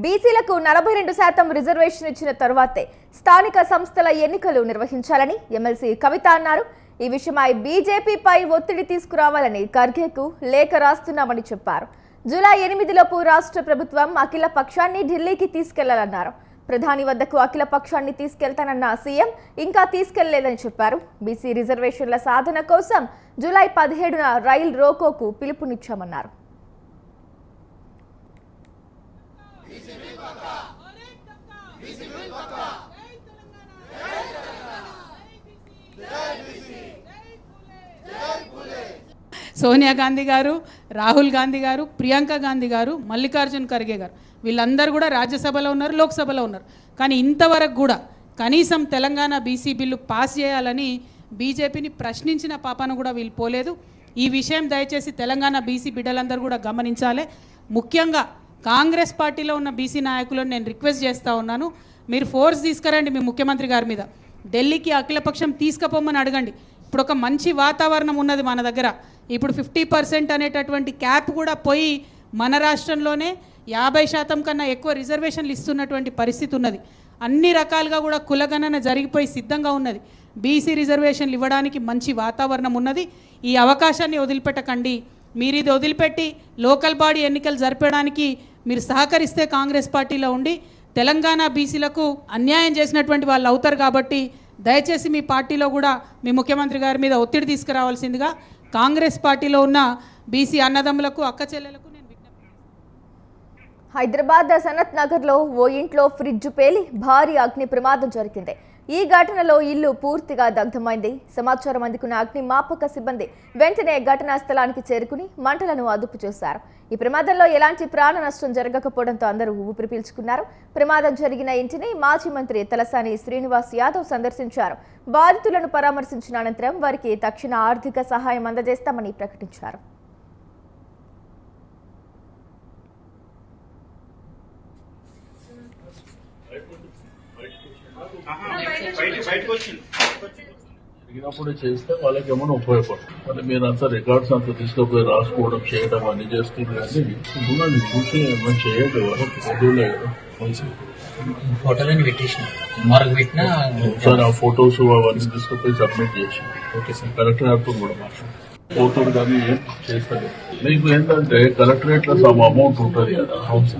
బీసీలకు 42% రిజర్వేషన్ ఇచ్చిన తర్వాతే స్థానిక సంస్థల ఎన్నికలు నిర్వహించాలని ఎమ్మెల్సీ కవిత అన్నారు. ఈ విషయమై బీజేపీపై ఒత్తిడి తీసుకురావాలని ఖర్గేకు లేఖ రాస్తున్నామని చెప్పారు. జూలై 8లోపు రాష్ట్ర ప్రభుత్వం అఖిల పక్షాన్ని ఢిల్లీకి తీసుకెళ్లాలన్నారు. ప్రధాని వద్దకు అఖిల పక్షాన్ని తీసుకెళ్తానన్న సీఎం ఇంకా తీసుకెళ్లలేదని చెప్పారు. బీసీ రిజర్వేషన్ల సాధన కోసం జూలై 17న రైల్ రోకోకు పిలుపునిచ్చామన్నారు. సోనియా గాంధీ గారు, రాహుల్ గాంధీ గారు, ప్రియాంక గాంధీ గారు, మల్లికార్జున్ ఖర్గే గారు వీళ్ళందరూ కూడా రాజ్యసభలో ఉన్నారు, లోక్సభలో ఉన్నారు. కానీ ఇంతవరకు కూడా కనీసం తెలంగాణ బీసీ బిల్లు పాస్ చేయాలని బీజేపీని ప్రశ్నించిన పాపను కూడా వీళ్ళు పోలేదు. ఈ విషయం దయచేసి తెలంగాణ బీసీ బిడ్డలందరూ కూడా గమనించాలి. ముఖ్యంగా కాంగ్రెస్ పార్టీలో ఉన్న బీసీ నాయకులను నేను రిక్వెస్ట్ చేస్తూ ఉన్నాను, మీరు ఫోర్స్ తీసుకురండి మీ ముఖ్యమంత్రి గారి మీద. ఢిల్లీకి అఖిలపక్షం తీసుకుపోమని అడగండి. ఇప్పుడు ఒక మంచి వాతావరణం ఉన్నది మన దగ్గర. ఇప్పుడు 50% అనేటటువంటి క్యాప్ కూడా పోయి మన రాష్ట్రంలోనే 50% కన్నా ఎక్కువ రిజర్వేషన్లు ఇస్తున్నటువంటి పరిస్థితి ఉన్నది. అన్ని రకాలుగా కూడా కులగణన జరిగిపోయి సిద్ధంగా ఉన్నది. బీసీ రిజర్వేషన్లు ఇవ్వడానికి మంచి వాతావరణం ఉన్నది. ఈ అవకాశాన్ని వదిలిపెట్టకండి. మీరు ఇది వదిలిపెట్టి లోకల్ బాడీ ఎన్నికలు జరపడానికి మీరు సహకరిస్తే కాంగ్రెస్ పార్టీలో ఉండి తెలంగాణ బీసీలకు అన్యాయం చేసినటువంటి వాళ్ళు అవుతారు. కాబట్టి దయచేసి మీ పార్టీలో కూడా మీ ముఖ్యమంత్రి గారి మీద ఒత్తిడి తీసుకురావాల్సిందిగా కాంగ్రెస్ పార్టీలో ఉన్న బీసీ అన్నదమ్ములకు, అక్క చెల్లెలకు నేను విజ్ఞప్తి చేస్తున్నాను. హైదరాబాద్ సనత్ నగర్లో ఓ ఇంట్లో ఫ్రిడ్జ్ పేలి భారీ అగ్ని ప్రమాదం జరిగింది. ఈ ఘటనలో ఇల్లు పూర్తిగా దగ్ధమైంది. సమాచారం అందుకున్న అగ్నిమాపక సిబ్బంది వెంటనే ఘటనా స్థలానికి చేరుకుని మంటలను అదుపు చేశారు. ఈ ప్రమాదంలో ఎలాంటి ప్రాణ నష్టం జరగకపోవడంతో అందరూ ఊపిరి పీల్చుకున్నారు. ప్రమాదం జరిగిన ఇంటిని మాజీ మంత్రి తలసాని శ్రీనివాస్ యాదవ్ సందర్శించారు. బాధితులను పరామర్శించిన అనంతరం వారికి తక్షణ ఆర్థిక సహాయం అందజేస్తామని ప్రకటించారు. జరిగినప్పుడు చేస్తే వాళ్ళకి ఏమైనా ఉపయోగపడుతుంది. అంటే మీరంతా రికార్డ్స్ అంతా తీసుకుపోయి రాసుకోవడం చేయడం అన్ని చేస్తుంది. కానీ చూసి ఏమైనా చేయదు ఫోటోలని పెట్టేసిన మార్క్ పెట్టినా సార్ ఆ ఫొటోస్ అవన్నీ తీసుకుపోయి సబ్మిట్ చేసి ఓకే సార్ కలెక్టర్ గారితో కూడా మాట్లాడు పోతాడు. కానీ ఏం చేస్తారు మీకు ఏంటంటే కలెక్టరేట్ లో సమ్ అమౌంట్ ఉంటుంది కదా హౌస్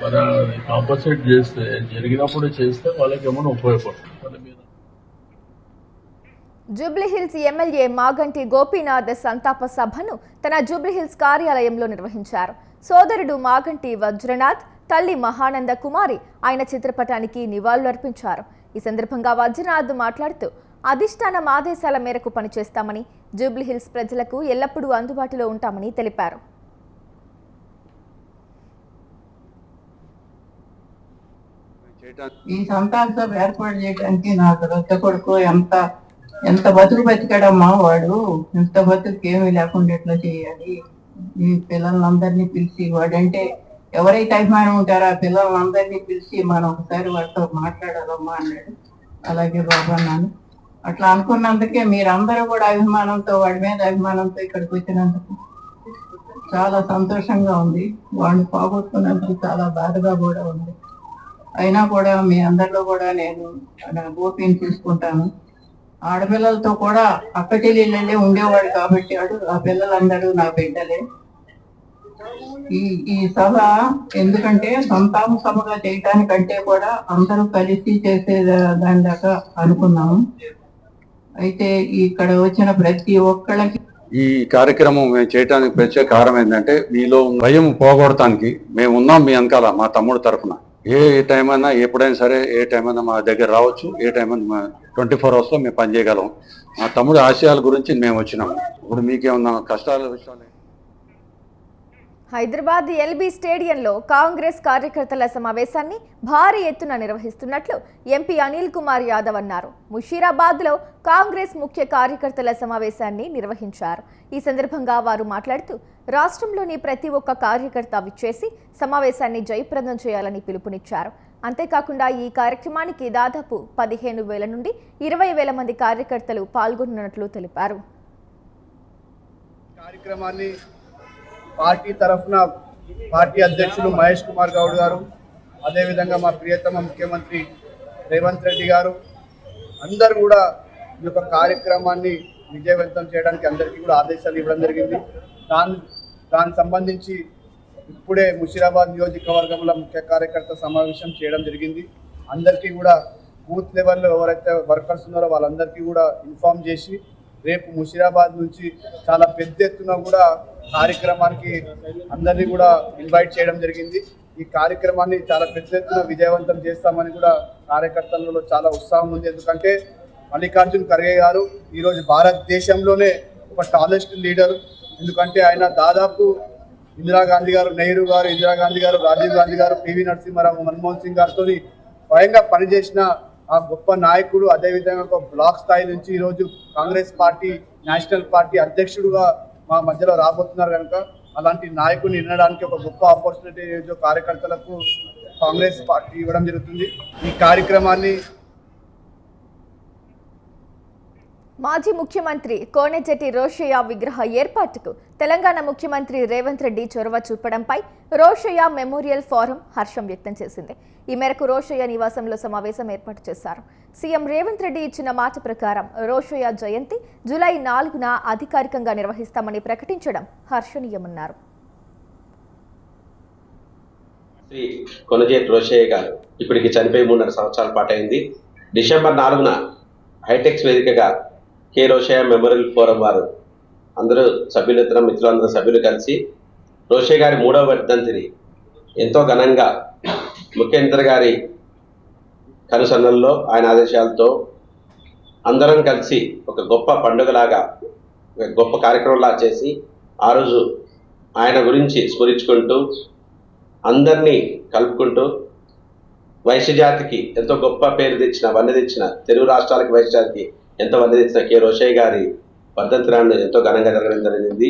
మరి అది కాంపన్సేట్ చేస్తే జరిగినప్పుడు చేస్తే వాళ్ళకి ఏమైనా ఉపయోగపడుతుంది. జూబ్లీహిల్స్ ఎమ్మెల్యే మాగంటి గోపీనాథ్ సంతాప సభను తన జూబ్లీహిల్స్ కార్యాలయంలో నిర్వహించారు. సోదరుడు మాగంటి వజ్రనాథ్, తల్లి మహానంద కుమారి ఆయన చిత్రపటానికి నివాళులర్పించారు. ఈ సందర్భంగా వజ్రనాథ్ మాట్లాడుతూ అధిష్టానం ఆదేశాల మేరకు పనిచేస్తామని, జూబ్లీహిల్స్ ప్రజలకు ఎల్లప్పుడూ అందుబాటులో ఉంటామని తెలిపారు. ఈ సంతాన సభ ఏర్పాటు చేయడానికి నాకు రొట్టె కొడుకు ఎంత బతుకు బతికాడమ్మా వాడు, ఎంత బతుకు ఏమీ లేకుండా ఎట్లా చేయాలి. ఈ పిల్లలందరినీ పిలిచి వాడంటే ఎవరైతే అభిమానం ఉంటారో ఆ పిల్లలందరినీ పిలిచి మనం ఒకసారి వాడితో మాట్లాడాలమ్మా అన్నాడు. అలాగే బాబా అన్నాను. అట్లా అనుకున్నందుకే మీరందరూ కూడా అభిమానంతో వాడి మీద అభిమానంతో ఇక్కడికి వచ్చినందుకు చాలా సంతోషంగా ఉంది. వాడిని పోగొట్టుకున్నందుకు చాలా బాధగా కూడా ఉంది. అయినా కూడా మీ అందరిలో కూడా నేను గోపిని తీసుకుంటాను. ఆడపిల్లలతో కూడా అక్క చెల్లెళ్ళే ఉండేవాడు కాబట్టి ఆ పిల్లలందరూ నా బిడ్డలే. ఈ సభ ఎందుకంటే సంతాప సభగా చేయటానికంటే కూడా అందరూ కలిసి చేసే దాని దాకా అనుకున్నాము. అయితే ఇక్కడ వచ్చిన ప్రతి ఒక్కళ్ళకి ఈ కార్యక్రమం మేము చేయడానికి ప్రత్యేక కారణం ఏంటంటే మీలో భయం పోగొడటానికి మేము ఉన్నాం మీ వెనకాల మా తమ్ముడు తరఫున. ఏ టైం అయినా ఎప్పుడైనా సరే ఏ టైం అయినా మా దగ్గర రావచ్చు. ఏ టైం అయినా 24 hours లో మేము పనిచేయగలం. మా తమ్ముడు ఆశయాల గురించి మేము వచ్చినాము. ఇప్పుడు మీకేమన్నా కష్టాల విషయాలు హైదరాబాద్ ఎల్బీ స్టేడియంలో కాంగ్రెస్ కార్యకర్తల సమావేశాన్ని భారీ ఎత్తున నిర్వహిస్తున్నట్లు ఎంపీ అనిల్ కుమార్ యాదవ్ అన్నారు. ముషీరాబాద్లో కాంగ్రెస్ ముఖ్య కార్యకర్తల సమావేశాన్ని నిర్వహించారు. ఈ సందర్భంగా వారు మాట్లాడుతూ రాష్ట్రంలోని ప్రతి ఒక్క కార్యకర్త విచ్చేసి సమావేశాన్ని జయప్రదం చేయాలని పిలుపునిచ్చారు. అంతేకాకుండా ఈ కార్యక్రమానికి దాదాపు 15,000 నుండి 20,000 మంది కార్యకర్తలు పాల్గొన్నట్లు తెలిపారు. కార్యక్రమాన్ని పార్టీ తరఫున పార్టీ అధ్యక్షులు మహేష్ కుమార్ గౌడ్ గారు, అదేవిధంగా మా ప్రియతమ ముఖ్యమంత్రి రేవంత్ రెడ్డి గారు అందరూ కూడా ఈ యొక్క కార్యక్రమాన్ని విజయవంతం చేయడానికి అందరికీ కూడా ఆదేశాలు ఇవ్వడం జరిగింది. దానికి సంబంధించి ఇప్పుడే ముషీరాబాద్ నియోజకవర్గంలో ముఖ్య కార్యకర్త సమావేశం చేయడం జరిగింది. అందరికీ కూడా బూత్ లెవెల్లో ఎవరైతే వర్కర్స్ ఉన్నారో వాళ్ళందరికీ కూడా ఇన్ఫార్మ్ చేసి రేపు ముషీరాబాద్ నుంచి చాలా పెద్ద ఎత్తున కూడా కార్యక్రమానికి అందరినీ కూడా ఇన్వైట్ చేయడం జరిగింది. ఈ కార్యక్రమాన్ని చాలా పెద్ద ఎత్తున విజయవంతం చేస్తామని కూడా కార్యకర్తలలో చాలా ఉత్సాహం ఉంది. ఎందుకంటే మల్లికార్జున్ ఖర్గే గారు ఈరోజు భారతదేశంలోనే ఒక టాలెస్ట్ లీడర్. ఎందుకంటే ఆయన దాదాపు ఇందిరాగాంధీ గారు, నెహ్రూ గారు, ఇందిరాగాంధీ గారు, రాజీవ్ గాంధీ గారు, పివి నరసింహారావు, మన్మోహన్ సింగ్ గారితో స్వయంగా పనిచేసిన ఆ గొప్ప నాయకుడు. అదేవిధంగా ఒక బ్లాక్ స్థాయి నుంచి ఈరోజు కాంగ్రెస్ పార్టీ నేషనల్ పార్టీ అధ్యక్షుడుగా మా మధ్యలో రాబోతున్నారు కనుక అలాంటి నాయకుడిని వినడానికి ఒక గొప్ప ఆపర్చునిటీ ఈరోజు కార్యకర్తలకు కాంగ్రెస్ పార్టీ ఇవ్వడం జరుగుతుంది. ఈ కార్యక్రమాన్ని మాజీ ముఖ్యమంత్రి కోనెజెట్టి రోషయ్య విగ్రహ ఏర్పాటుకు తెలంగాణ ముఖ్యమంత్రి రేవంత్ రెడ్డి చొరవ చూపడంపై రోషయ్య మెమోరియల్ ఫోరం హర్షం వ్యక్తం చేసింది. ఈ మేరకు రోషయ్య నివాసంలో సమావేశం ఏర్పాటు చేశారు. సీఎం రేవంత్ రెడ్డి ఇచ్చిన మాట ప్రకారం రోషయ్య జయంతి జూలై 4న అధికారికంగా నిర్వహిస్తామని ప్రకటించడం హర్షణీయమన్నారు. శ్రీ కొనజేటి రోషయ్య గారు ఇప్పటికి చనిపోయి 3.5 సంవత్సరాల పాటు అయింది. డిసెంబర్ 4న హైటెక్స్ వేదికగా కె రోషయ్య మెమోరియల్ ఫోరం వారు అందరూ సభ్యులు, ఇతర మిత్రులందరూ సభ్యులు కలిసి రోషయ్య గారి 3వ వర్ధంతిని ఎంతో ఘనంగా ముఖ్యమంత్రి గారి కనుసన్నల్లో ఆయన ఆదేశాలతో అందరం కలిసి ఒక గొప్ప పండుగలాగా, ఒక గొప్ప కార్యక్రమంలా చేసి ఆ రోజు ఆయన గురించి స్మరించుకుంటూ అందరినీ కలుపుకుంటూ వైశ్య జాతికి ఎంతో గొప్ప పేరు తెచ్చిన, వన్నె తెచ్చిన, తెలుగు రాష్ట్రాలకు వైశ్య జాతికి ఎంతో వన్నె తెచ్చిన కె రోషయ్య గారి వర్ధంతినాన్ని ఎంతో ఘనంగా జరగడం జరిగింది.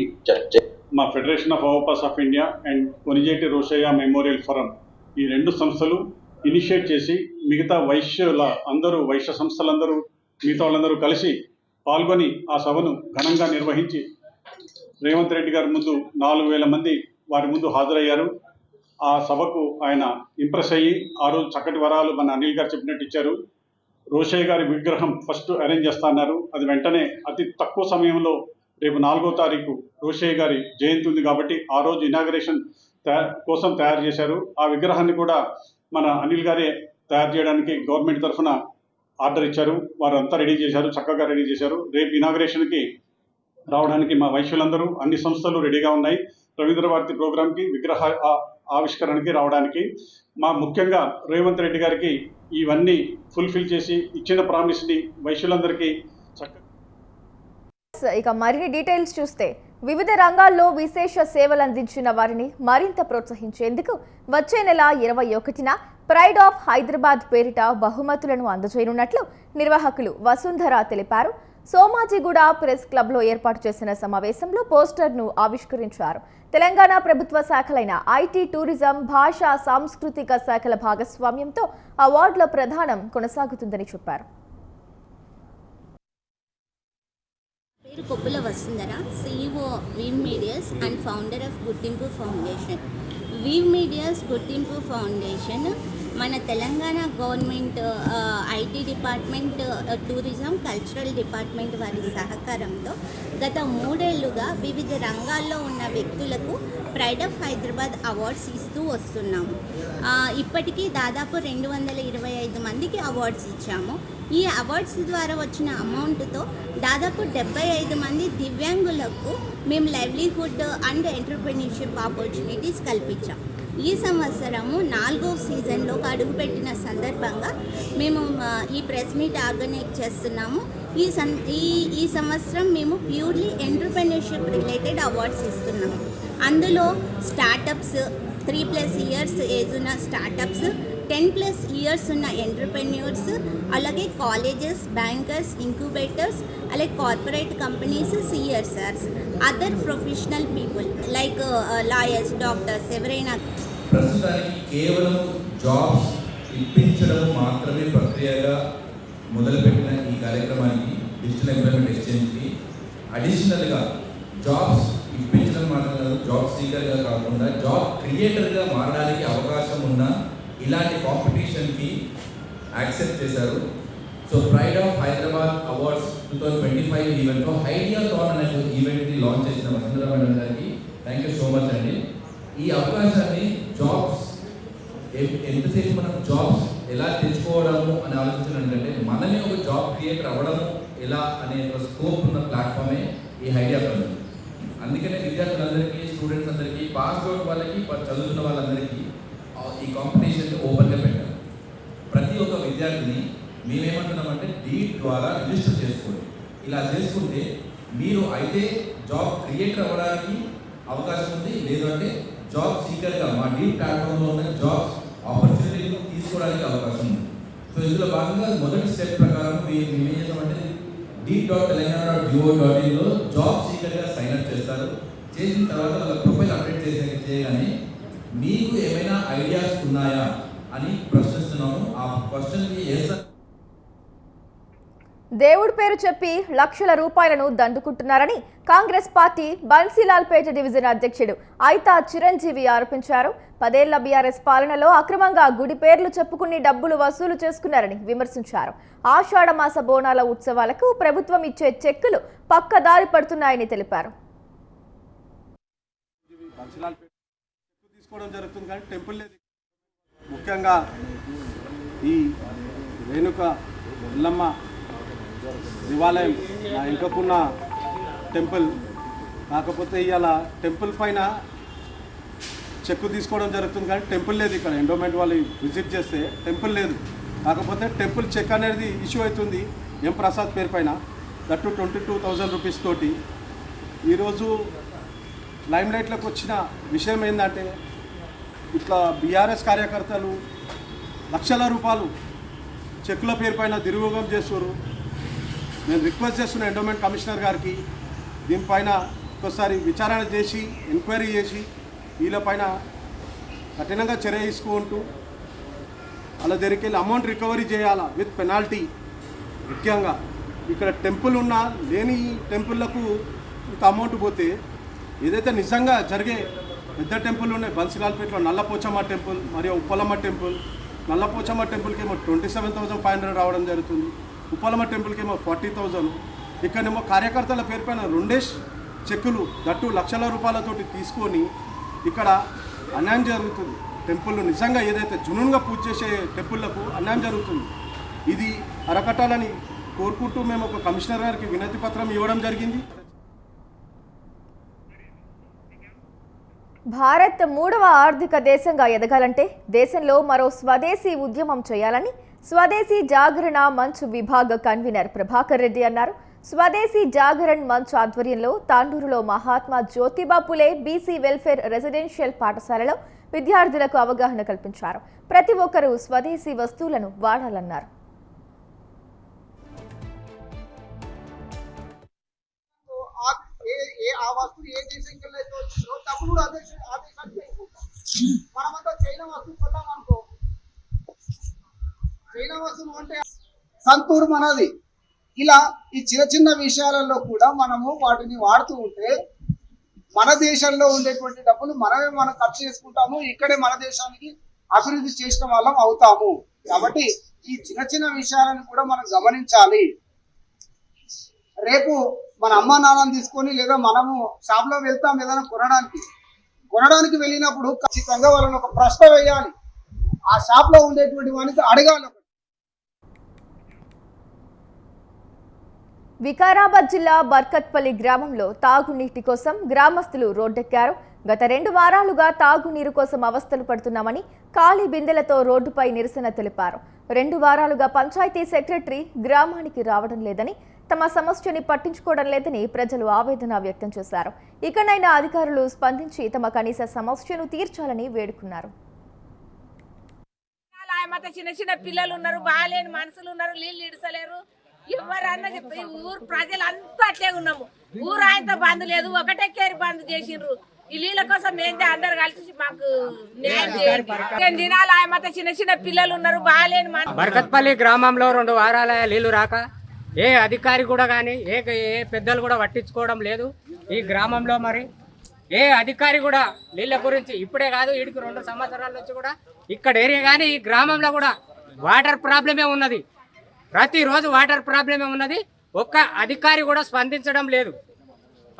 మా federation of overpass of India and Konijeti Rosaiah memorial forum ఈ 2 సంస్థలు ఇనిషియేట్ చేసి మిగతా వైశ్య సంస్థలందరూ మిగతా వాళ్ళందరూ కలిసి పాల్గొని ఆ సభను ఘనంగా నిర్వహించి రేవంత్ రెడ్డి గారి ముందు 4,000 మంది వారి ముందు హాజరయ్యారు. ఆ సభకు ఆయన ఇంప్రెస్ అయ్యి ఆ రోజు చక్కటి వరాలు మన అనిల్ గారు చెప్పినట్టు ఇచ్చారు. రోషయ్య గారి విగ్రహం ఫస్ట్ అరేంజ్ చేస్తా అన్నారు. అది వెంటనే అతి తక్కువ సమయంలో రేపు 4వ తారీఖు రోషయ్య గారి జయంతి ఉంది కాబట్టి ఆ రోజు ఇనాగరేషన్ కోసం తయారు చేశారు. ఆ విగ్రహాన్ని కూడా మన అనిల్ గారే తయారు చేయడానికి గవర్నమెంట్ తరఫున ఆర్డర్ ఇచ్చారు. వారు అంతా రెడీ చేశారు, చక్కగా రెడీ చేశారు. రేపు ఇనాగరేషన్కి రావడానికి మా వైశ్యులందరూ అన్ని సంస్థలు రెడీగా ఉన్నాయి. రవీంద్ర భారతి ప్రోగ్రాంకి విగ్రహ ఆవిష్కరణకి రావడానికి మా ముఖ్యంగా రేవంత్ రెడ్డి గారికి ఇవన్నీ ఫుల్ఫిల్ చేసి ఇచ్చిన ప్రామిస్ని వైశ్యులందరికీ ఇక మరిన్ని డీటెయిల్స్ చూస్తే వివిధ రంగాల్లో విశేష సేవలు అందించిన వారిని మరింత ప్రోత్సహించేందుకు వచ్చే నెల 21న ప్రైడ్ ఆఫ్ హైదరాబాద్ పేరిట బహుమతులను అందజేయనున్నట్లు నిర్వాహకులు వసుంధర తెలిపారు. సోమాజిగూడ ప్రెస్ క్లబ్లో ఏర్పాటు చేసిన సమావేశంలో పోస్టర్ను ఆవిష్కరించారు. తెలంగాణ ప్రభుత్వ శాఖలైన ఐటీ, టూరిజం, భాషా, సాంస్కృతిక శాఖల భాగస్వామ్యంతో అవార్డుల ప్రదానం కొనసాగుతుందని చెప్పారు. పేరు Koppula Vasundhara, CEO Weave Medias and founder of Gurthimpu foundation. Weave Medias Gurthimpu foundation మన Telangana government IT department, tourism, cultural department వారి సహకారంతో గత 3 ఏళ్లుగా వివిధ రంగాల్లో ఉన్న వ్యక్తులకు ప్రైడ్ ఆఫ్ హైదరాబాద్ అవార్డ్స్ ఇస్తూ వస్తున్నాము. ఇప్పటికీ దాదాపు 225 మందికి అవార్డ్స్ ఇచ్చాము. ఈ అవార్డ్స్ ద్వారా వచ్చిన అమౌంట్తో దాదాపు 75 మంది దివ్యాంగులకు మేము లైవ్లీహుడ్ అండ్ ఎంటర్‌ప్రెన్యూర్‌షిప్ ఆపర్చునిటీస్ కల్పించాం. ఈ సంవత్సరము 4వ సీజన్లో అడుగుపెట్టిన సందర్భంగా మేము ఈ ప్రెస్ మీట్ ఆర్గనైజ్ చేస్తున్నాము. ఈ సంవత్సరం మేము ప్యూర్లీ ఎంటర్‌ప్రెన్యూర్‌షిప్ రిలేటెడ్ అవార్డ్స్ ఇస్తున్నాము. అందులో స్టార్టప్స్, 3+ ఇయర్స్ ఏజ్ ఉన్న స్టార్టప్స్, 10+ ఇయర్స్ ఉన్న ఎంటర్‌ప్రెన్యూర్స్, అలాగే కాలేజెస్, బ్యాంకర్స్, ఇంక్యుబేటర్స్, అలాగే corporate companies, CSRs, other professional people like lawyers, doctors ఎవరైనా. ప్రస్తుతానికి కేవలం జాబ్స్ ఇప్పించడం మాత్రమే ప్రక్రియగా మొదలుపెట్టిన ఈ కార్యక్రమానికి, డిజిటల్ ఎంప్లాయ్మెంట్ ఎక్స్చేంజ్కి అడిషనల్గా జాబ్స్ ఇప్పించడం మాత్రమే కాదు, జాబ్ సీకర్గా కాకుండా జాబ్ క్రియేటర్గా మారడానికి అవకాశం ఉన్న ఇలాంటి కాంపిటీషన్కి యాక్సెప్ట్ చేశారు. So pride of Hyderabad awards 2025 ఈవెంట్లో ఐడియాథాన్ అనే ఈవెంట్ని లాంచ్ చేసిన వసుంధర మేడం గారికి థ్యాంక్ యూ సో మచ్ అండి. ఈ అవకాశాన్ని జాబ్స్ ఎంతసేపు మనం జాబ్స్ ఎలా తెచ్చుకోవడము అని ఆలోచించాలంటే మనమే ఒక జాబ్ క్రియేటర్ అవ్వడము ఎలా అనే ఒక స్కోప్ ఉన్న ప్లాట్ఫామే ఈ ఐడియాథాన్. అందుకనే విద్యార్థులందరికీ, స్టూడెంట్స్ అందరికీ, పాస్ అవుట్ వాళ్ళకి, చదువుతున్న వాళ్ళందరికీ ఈ కాంపిటీషన్ ఓపెన్గా పెట్టారు. ప్రతి ఒక్క విద్యార్థిని మేమేమంటున్నామంటే డీట్ ద్వారా రిజిస్టర్ చేసుకోండి. ఇలా చేసుకుంటే మీరు అయితే జాబ్ క్రియేటర్ అవ్వడానికి అవకాశం ఉంది, లేదంటే జాబ్ సీకర్గా మా డీట్ ప్లాట్ఫామ్లో ఉన్న జాబ్స్ ఆపర్చునిటీని తీసుకోవడానికి అవకాశం ఉంది. సో ఇందులో భాగంగా మొదటి స్టెప్ ప్రకారం మేము ఏం చేస్తామంటే deed.telangana.go.in జాబ్ సీకర్గా సైన్అప్ చేస్తారు. చేసిన తర్వాత వాళ్ళ ప్రొఫైల్ అప్డేట్ చేయగానే మీకు ఏమైనా ఐడియాస్ ఉన్నాయా అని ప్రశ్నిస్తున్నాము. ఆ క్వశ్చన్కి దేవుడి పేరు చెప్పి లక్షల రూపాయలను దండుకుంటున్నారని కాంగ్రెస్ పార్టీ బన్సీలాల్పేట డివిజన్ అధ్యక్షుడు ఐతా చిరంజీవి ఆరోపించారు. 10 ఏళ్ల బీఆర్ఎస్ పాలనలో అక్రమంగా గుడి పేర్లు చెప్పుకుని డబ్బులు వసూలు చేసుకున్నారని విమర్శించారు. ఆషాఢ మాస బోనాల ఉత్సవాలకు ప్రభుత్వం ఇచ్చే చెక్కులు పక్కదారి పడుతున్నాయని తెలిపారు. ముఖ్యంగా ఈ రేణుక ఎల్లమ్మ దేవాలయం నా ఇంకకున్న టెంపుల్, కాకపోతే ఇవాళ టెంపుల్ పైన చెక్కు తీసుకోవడం జరుగుతుంది కానీ టెంపుల్ లేదు. ఇక్కడ ఎండోమెంట్ వాళ్ళు విజిట్ చేస్తే టెంపుల్ లేదు. కాకపోతే టెంపుల్ చెక్ అనేది ఇష్యూ అవుతుంది ఎం ప్రసాద్ పేరు పైన, దట్టు 22,000 రూపీస్ తోటి. ఈరోజు లైమ్లైట్లోకి వచ్చిన విషయం ఏంటంటే ఇట్లా బీఆర్ఎస్ కార్యకర్తలు లక్షల రూపాయలు చెక్కుల పేరు పైన దుర్వినియోగం చేస్తున్నారు. నేను రిక్వెస్ట్ చేస్తున్న ఎండోమెంట్ కమిషనర్ గారికి దీనిపైన ఒకసారి విచారణ చేసి ఎంక్వైరీ చేసి వీళ్ళపైన కఠినంగా చర్య తీసుకుంటూ వాళ్ళ దగ్గరికి వెళ్ళి అమౌంట్ రికవరీ చేయాలా విత్ పెనాల్టీ. ముఖ్యంగా ఇక్కడ టెంపుల్ ఉన్నా లేని టెంపుల్లకు ఇంత అమౌంట్ పోతే ఏదైతే నిజంగా జరిగే పెద్ద టెంపుల్ ఉన్నాయి బన్సీలాల్పేటలో నల్లపోచమ్మ టెంపుల్ మరియు ఉప్పలమ్మ టెంపుల్. నల్లపోచమ్మ టెంపుల్కి ఏమో 27,500 రావడం జరుగుతుంది, ఉప్పలమ్మ టెంపుల్కి ఏమో 40,000. ఇక్కడేమో కార్యకర్తల పేరు పైన 2 చెక్కులు దట్టు లక్షల రూపాయలతోటి తీసుకొని ఇక్కడ అన్యాయం జరుగుతుంది. టెంపుల్ నిజంగా ఏదైతే జునూన్గా పూజ చేసే టెంపుల్లకు అన్యాయం జరుగుతుంది. ఇది అరకట్టాలని కోరుకుంటూ మేము ఒక కమిషనర్ గారికి వినతి పత్రం ఇవ్వడం జరిగింది. భారత్ 3వ ఆర్థిక దేశంగా ఎదగాలంటే దేశంలో మరో స్వదేశీ ఉద్యమం చేయాలని స్వదేశీ జాగరణ మంచ్ విభాగ కన్వీనర్ ప్రభాకర్ రెడ్డి అన్నారు. స్వదేశీ జాగరణ్ మంచ్ ఆధ్వర్యంలో తాండూరులో Mahatma Jyotiba Phule BC welfare residential పాఠశాలలో విద్యార్థులకు అవగాహన కల్పించారు. ప్రతి ఒక్కరూ స్వదేశీ వస్తువులను వాడాలన్నారు. ఆ వస్తువు ఏ దేశంకి వెళ్ళైతే వచ్చిందో డబ్బులు కూడా ఆ దేశానికి అయిపోతుంది. మనమంతా చైనా వస్తువు కొన్నాం అనుకో, చైనా వస్తువు అంటే సంతూరు మనది. ఇలా ఈ చిన్న చిన్న విషయాలలో కూడా మనము వాటిని వాడుతూ ఉంటే మన దేశంలో ఉండేటువంటి డబ్బులు మనం ఖర్చు చేసుకుంటాము, ఇక్కడే మన దేశానికి అభివృద్ధి చేసిన వాళ్ళం అవుతాము. కాబట్టి ఈ చిన్న చిన్న విషయాలను కూడా మనం గమనించాలి. రేపు మన అమ్మ నాన్నని తీసుకొని లేదా మనము షాప్లో వెళ్తాం ఏదైనా కొనడానికి వెళ్ళినప్పుడు ఖచ్చితంగా వాళ్ళని ఒక ప్రశ్న వేయాలి. ఆ షాప్లో ఉండేటువంటి వానికి అడగాలి. వికారాబాద్ జిల్లా బర్కత్పల్లి గ్రామంలో తాగునీటి కోసం గ్రామస్తులు రోడ్డెక్కారు. గత 2 వారాలుగా తాగునీరు కోసం అవస్థలు పడుతున్నామని ఖాళీ బిందెలతో రోడ్డుపై నిరసన తెలిపారు. 2 వారాలుగా పంచాయతీ సెక్రటరీ గ్రామానికి రావడం లేదని, తమ సమస్యని పట్టించుకోవడం లేదని ప్రజలు ఆవేదన వ్యక్తం చేశారు. ఇకనైనా అధికారులు స్పందించి తమ కనీస సమస్యను తీర్చాలని వేడుకున్నారు. చిన్న చిన్న పిల్లలు ఉన్నారు, బాగాలేని మనుషులు ఉన్నారు, నీళ్ళు ఇడసలేరు. ఎవరన్నా చెప్పి ఊరు ప్రజలు అంతా అట్లే ఉన్నాము. ఊరు ఆయనతో బంద్ లేదు, ఒకటే కేరి బంద్ చేసిండ్రు. ఈ నీళ్ళ కోసం ఏంటి అందరు కలిసి మాకు దినాలు ఆయమత చిన్న చిన్న పిల్లలు ఉన్నారు, బాగాలేని బర్కత్పల్లి గ్రామంలో 2 వారాల నీళ్లు రాక ఏ అధికారి కూడా కానీ ఏ పెద్దలు కూడా పట్టించుకోవడం లేదు. ఈ గ్రామంలో మరి ఏ అధికారి కూడా నీళ్ళ గురించి ఇప్పుడే కాదు, వీడికి 2 సంవత్సరాల నుంచి కూడా ఇక్కడ ఏరియా కానీ ఈ గ్రామంలో కూడా వాటర్ ప్రాబ్లమే ఉన్నది. ప్రతిరోజు వాటర్ ప్రాబ్లమే ఉన్నది. ఒక్క అధికారి కూడా స్పందించడం లేదు.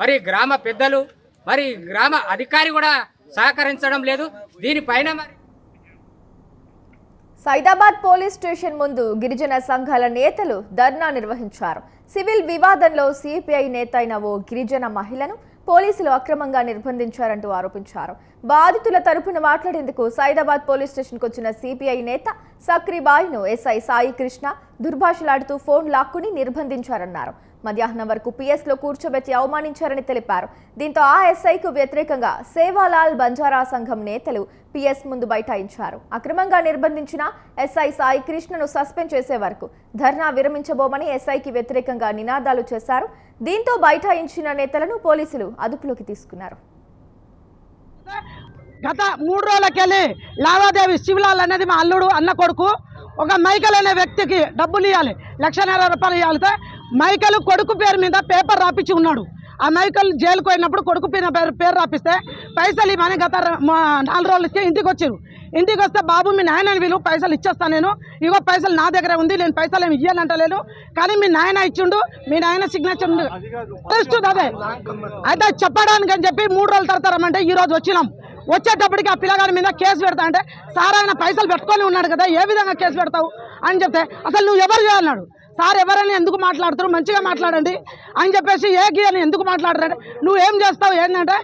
మరి గ్రామ పెద్దలు మరి గ్రామ అధికారి కూడా సహకరించడం లేదు. దీనిపైన మరి సైదాబాద్ పోలీస్ స్టేషన్ ముందు గిరిజన సంఘాల నేతలు ధర్నా నిర్వహించారు. సివిల్ వివాదంలో సిపిఐ నేత అయిన ఓ గిరిజన మహిళను పోలీసులు అక్రమంగా నిర్బంధించారంటూ ఆరోపించారు. బాధితుల తరపున మాట్లాడేందుకు సైదాబాద్ పోలీస్ స్టేషన్కు వచ్చిన సిపిఐ నేత సక్రీబాయ్ను ఎస్ఐ సాయి కృష్ణ దుర్భాషలాడుతూ ఫోన్ లాక్కుని నిర్బంధించారన్నారు. మధ్యాహ్నం వరకు పిఎస్లో కూర్చోబెట్టి అవమానించారని తెలిపారు. దీంతో ఆ ఎస్ఐకు వ్యతిరేకంగా సేవాలాల్ బంజారా సంఘం నేతలు పిఎస్ ముందు బైఠాయించారు. అక్రమంగా నిర్బంధించిన ఎస్ఐ సాయి కృష్ణను సస్పెండ్ చేసే వరకు ధర్నా విరమించబోమని ఎస్ఐకి వ్యతిరేకంగా నినాదాలు చేశారు. దీంతో బైఠాయించిన నేతలను పోలీసులు అదుపులోకి తీసుకున్నారు. గత 3 రోజులకెళ్ళి లావాదేవీ శివలాల్ అనేది మా అల్లుడు అన్న కొడుకు ఒక మైకల్ అనే వ్యక్తికి డబ్బులు ఇవ్వాలి, 1,50,000 రూపాయలు ఇవ్వాలితే మైకల్ కొడుకు పేరు మీద పేపర్ రాపించి ఉన్నాడు. ఆ మైకల్ జైలుకు పోయినప్పుడు కొడుకు పేరు రాపిస్తే పైసలు ఇవ్వని గత 4 రోజులకి ఇంటికి వచ్చారు. ఇంటికి వస్తే బాబు మీ నాయన వీళ్ళు పైసలు ఇచ్చేస్తాను, నేను ఇగో పైసలు నా దగ్గర ఉంది, నేను పైసలు ఏమి ఇవ్వాలంటలేను, కానీ మీ నాయన ఇచ్చిండు, మీ నాయన సిగ్నేచర్ ఉంది అదే అయితే చెప్పడానికి అని చెప్పి 3 రోజుల తర్వాత రమ్మంటే ఈ రోజు వచ్చినాం. వచ్చేటప్పటికి ఆ పిల్లగాడి మీద కేసు పెడతా అంటే సార్ ఆయన పైసలు పెట్టుకొని ఉన్నాడు కదా, ఏ విధంగా కేసు పెడతావు అని చెప్తే అసలు నువ్వు ఎవరు చేయాలన్నాడు. సార్ ఎవరైనా ఎందుకు మాట్లాడుతారు, మంచిగా మాట్లాడండి అని చెప్పేసి ఏకి అని ఎందుకు మాట్లాడరంటే నువ్వు ఏం చేస్తావు ఏంటంటే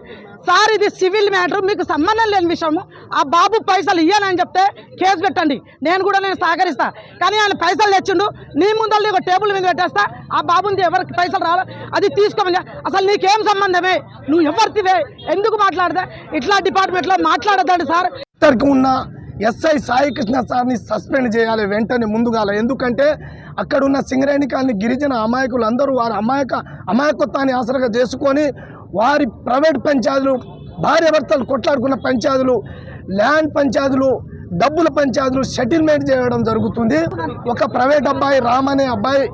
సార్ ఇది సివిల్ మ్యాటర్, మీకు సంబంధం లేని విషయము, ఆ బాబు పైసలు ఇయ్యనని చెప్తే కేసు పెట్టండి, నేను సహకరిస్తా, కానీ ఆయన పైసలు తెచ్చిండు, నీ ముందర నీకు టేబుల్ మీద పెట్టేస్తా, ఆ బాబుని ఎవరికి పైసలు రావాలి అది తీసుకోమని, అసలు నీకేం సంబంధమే, నువ్వు ఎవరితివే, ఎందుకు మాట్లాడదా, ఇట్లా డిపార్ట్మెంట్లో మాట్లాడద్దండి సార్. ఉన్న ఎస్ఐ సాయి కృష్ణ సార్ని సస్పెండ్ చేయాలి వెంటనే ముందుగాల. ఎందుకంటే అక్కడ ఉన్న సింగరేణి కాలనీ గిరిజన అమాయకులు అందరూ వారి అమాయకత్వాన్ని ఆసరగా చేసుకొని వారి ప్రైవేట్ పంచాయతీలు, భార్యాభర్తలు కొట్లాడుకున్న పంచాయతీలు, ల్యాండ్ పంచాయతీలు, డబ్బుల పంచాయతీలు సెటిల్మెంట్ చేయడం జరుగుతుంది. ఒక ప్రైవేట్ అబ్బాయి రామ్ అనే అబ్బాయి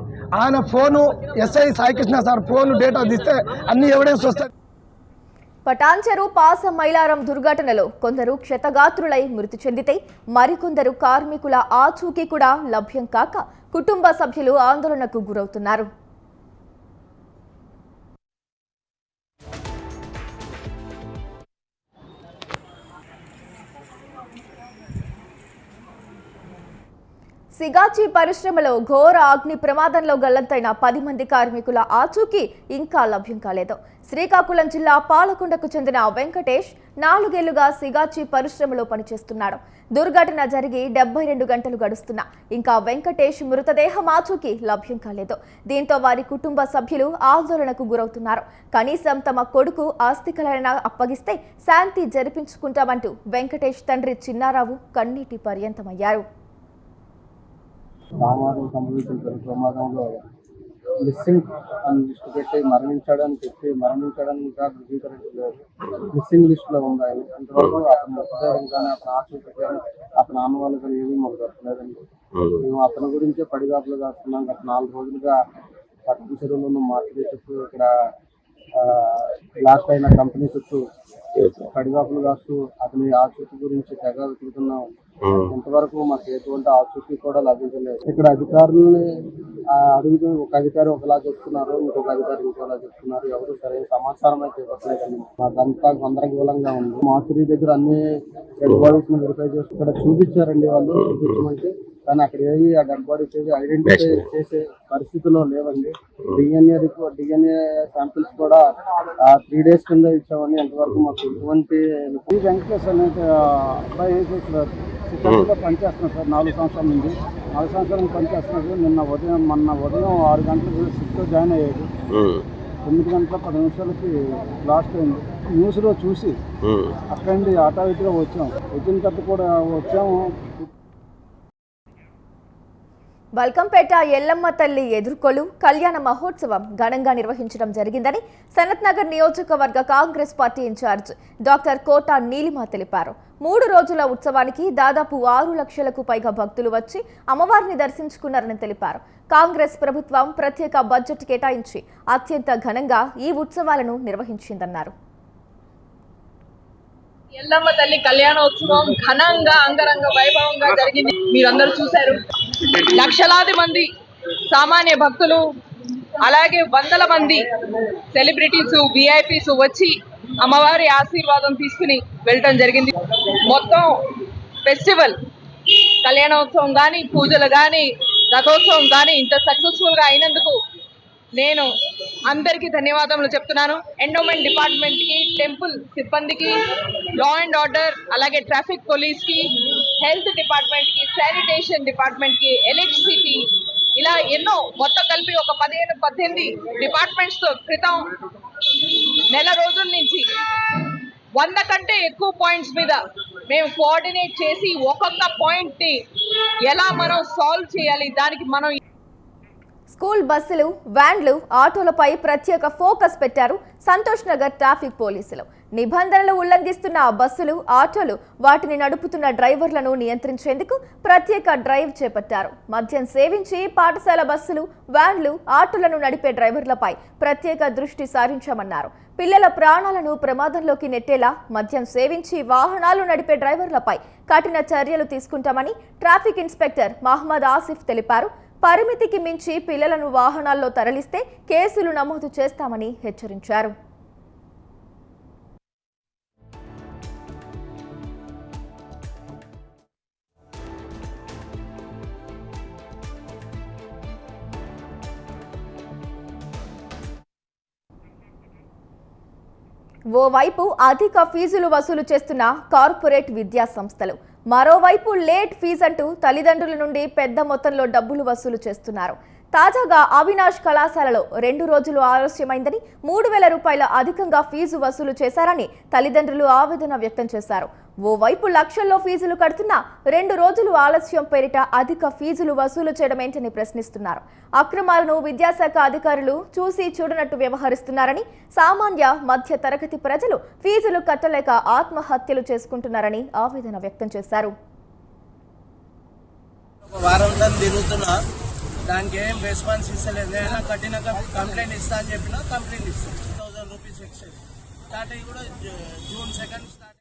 ఆయన phone SI Sai Krishna sir phone data తీస్తే అన్ని ఎవిడెన్స్ వస్తాయి. పటాన్చెరు పాస మైలారం దుర్ఘటనలో కొందరు క్షతగాత్రులై మృతి చెందితే మరికొందరు కార్మికుల ఆచూకీ కూడా లభ్యం కాక కుటుంబ సభ్యులు ఆందోళనకు గురవుతున్నారు. సిగాచి పరిశ్రమలో ఘోర అగ్ని ప్రమాదంలో గల్లంతైన 10 మంది కార్మికుల ఆచూకీ ఇంకా లభ్యం కాలేదు. శ్రీకాకుళం జిల్లా పాలకొండకు చెందిన వెంకటేష్ 4 ఏళ్లుగా సిగాచి పరిశ్రమలో పనిచేస్తున్నాడు. దుర్ఘటన జరిగి 72 గంటలు గడుస్తున్నా ఇంకా వెంకటేష్ మృతదేహం ఆచూకీ లభ్యం కాలేదు. దీంతో వారి కుటుంబ సభ్యులు ఆందోళనకు గురవుతున్నారు. కనీసం తమ కొడుకు ఆస్తికలైనా అప్పగిస్తే శాంతి జరిపించుకుంటామంటూ వెంకటేష్ తండ్రి చిన్నారావు కన్నీటి పర్యంతమయ్యారు. సోమవారం సంభవించిన ప్రమాదంలో మిస్సింగ్ అని లిస్టు పెట్టి మరణించడానికి ధృవీకరించలేదు. మిస్సింగ్ లిస్ట్ లో ఉంది ఆయన. ఇంతవరకు అతను మృతదేహం కానీ అతను ఆచూకీ కానీ అతని ఆనవాళ్ళు కానీ ఏమీ మాకు దొరకలేదండి. మేము అతని గురించే పడిగాపులు కాస్తున్నాం. గత 4 రోజులుగా పట్టణ చెరువులను మార్చి చుట్టూ ఇక్కడ లాస్ట్ అయిన కంపెనీ చుట్టూ పడిగాపులు కాస్తూ అతని ఆచూకీ గురించి తెగ వెతుకుతున్నాం. ఇంతవరకు మాకు ఎటువంటి ఆచూకీ కూడా లభించలేదు. ఇక్కడ అధికారులని అడుగుతూ ఒక అధికారి ఒకలా చెప్తున్నారు, ఇంకొక అధికారి ఇంకోలా చెప్తున్నారు. ఎవరు సరైన సమాచారం అయితే ఇవ్వట్లేదండి. మాకంతా గందరగోళంగా ఉంది. మార్చురీ దగ్గర అన్ని డెడ్ బాడీస్ ని వెరిఫై చేసి ఇక్కడ చూపించారండి వాళ్ళు, చూపించమంటే కానీ అక్కడ ఏవి ఆ డెడ్ బాడీస్ ఏవి ఐడెంటిఫై చేసే పరిస్థితిలో లేవండి. డిఎన్ఏ శాంపిల్స్ కూడా 3 days కింద ఇచ్చామని ఎంతవరకు మాకు ఎటువంటి. వెంకటేష్ అనేది అబ్బాయి సిటీలో పనిచేస్తున్నాడు సార్. 4 సంవత్సరాల నుంచి 4 సంవత్సరాల నుంచి పనిచేస్తున్నాడు. మొన్న ఉదయం 6 గంటలకు షిఫ్ట్ జాయిన్ అయ్యాడు. 9 గంటల 10 నిమిషాలకి లాస్ట్ అయింది. న్యూస్లో చూసి అక్కడి నుండి ఆటోమేటిక్గా వచ్చిన తర్వాత కూడా వచ్చాము. బల్కంపేట ఎల్లమ్మ తల్లి ఎదుర్కొలు కళ్యాణ మహోత్సవం ఘనంగా నిర్వహించడం జరిగిందని సనత్ నగర్ నియోజకవర్గ కాంగ్రెస్ పార్టీ ఇన్ఛార్జ్ డాక్టర్ కోట నీలిమ తెలిపారు. 3 రోజుల ఉత్సవానికి దాదాపు 6 లక్షలకు పైగా భక్తులు వచ్చి అమ్మవారిని దర్శించుకున్నారని తెలిపారు. కాంగ్రెస్ ప్రభుత్వం ప్రత్యేక బడ్జెట్ కేటాయించి అత్యంత ఘనంగా ఈ ఉత్సవాలను నిర్వహించిందన్నారు. ఎల్లమ్మ తల్లి కళ్యాణోత్సవం ఘనంగా అంగరంగ వైభవంగా జరిగింది. మీరందరూ చూశారు. లక్షలాది మంది సామాన్య భక్తులు అలాగే వందల మంది సెలబ్రిటీస్ విఐపీస్ వచ్చి అమ్మవారి ఆశీర్వాదం తీసుకుని వెళ్ళటం జరిగింది. మొత్తం ఫెస్టివల్ కళ్యాణోత్సవం కానీ పూజలు కానీ రథోత్సవం కానీ ఇంత సక్సెస్ఫుల్ గా అయినందుకు నేను అందరికీ ధన్యవాదములు చెప్తున్నాను. ఎండోమెంట్ డిపార్ట్మెంట్ కి, టెంపుల్ సిబ్బందికి, లా అండ్ ఆర్డర్ అలాగే ట్రాఫిక్ పోలీస్ కి, హెల్త్ డిపార్ట్మెంట్ కి, శానిటేషన్ డిపార్ట్మెంట్ కి, ఎలక్ట్రిసిటీ ఇలా ఎన్నో మొత్తం కలిపి ఒక 15-18 డిపార్ట్మెంట్స్ తో క్రితం నెల రోజుల నుంచి 100 కంటే ఎక్కువ పాయింట్స్ మీద మేము కోఆర్డినేట్ చేసి ఒక్కొక్క పాయింట్ ని ఎలా మనం సాల్వ్ చేయాలి దానికి మనం స్కూల్ బస్సులు, వ్యాన్లు, ఆటోలపై ప్రత్యేక ఫోకస్ పెట్టారు సంతోష్ నగర్ ట్రాఫిక్ పోలీసులు. నిబంధనలు ఉల్లంఘిస్తున్న బస్సులు, ఆటోలు, వాటిని నడుపుతున్న డ్రైవర్లను నియంత్రించేందుకు ప్రత్యేక డ్రైవ్ చేపట్టారు. మద్యం సేవించి పాఠశాల బస్సులు, వ్యాన్లు, ఆటోలను నడిపే డ్రైవర్లపై ప్రత్యేక దృష్టి సారించామన్నారు. పిల్లల ప్రాణాలను ప్రమాదంలోకి నెట్టేలా మద్యం సేవించి వాహనాలు నడిపే డ్రైవర్లపై కఠిన చర్యలు తీసుకుంటామని ట్రాఫిక్ ఇన్స్పెక్టర్ మహమ్మద్ ఆసిఫ్ తెలిపారు. పరిమితికి మించి పిల్లలను వాహనాల్లో తరలిస్తే కేసులు నమోదు చేస్తామని హెచ్చరించారు. ఓవైపు అధిక ఫీజులు వసూలు చేస్తున్న కార్పొరేట్ విద్యా సంస్థలు, మరోవైపు లేట్ ఫీజు అంటూ తల్లిదండ్రుల నుండి పెద్ద మొత్తంలో డబ్బులు వసూలు చేస్తున్నారు. తాజాగా అవినాష్ కళాశాలలో 2 రోజులు ఆలస్యమైందని 3,000 రూపాయల అధికంగా ఫీజు వసూలు చేశారని తల్లిదండ్రులు ఆవేదన వ్యక్తం చేశారు. ఓవైపు లక్షల్లో ఫీజులు కడుతున్నా 2 రోజులు ఆలస్యం పేరిట అధిక ఫీజులు వసూలు చేయడం ఏంటని ప్రశ్నిస్తున్నారు. అక్రమాలను విద్యాశాఖ అధికారులు చూసి చూడనట్టు వ్యవహరిస్తున్నారని, సామాన్య మధ్య తరగతి ప్రజలు ఫీజులు కట్టలేక ఆత్మహత్యలు చేసుకుంటున్నారని ఆవేదన వ్యక్తం చేశారు. దానికి ఏం రెస్పాన్స్ ఇస్తలేదు. నేను కట్టినాక కంప్లైంట్ ఇస్తా అని చెప్పినా కంప్లైంట్ ఇస్తాను. 1000 రూపీస్ ఎక్స్ట్రా స్టార్ట్ అయ్యి కూడా June 2 స్టార్ట్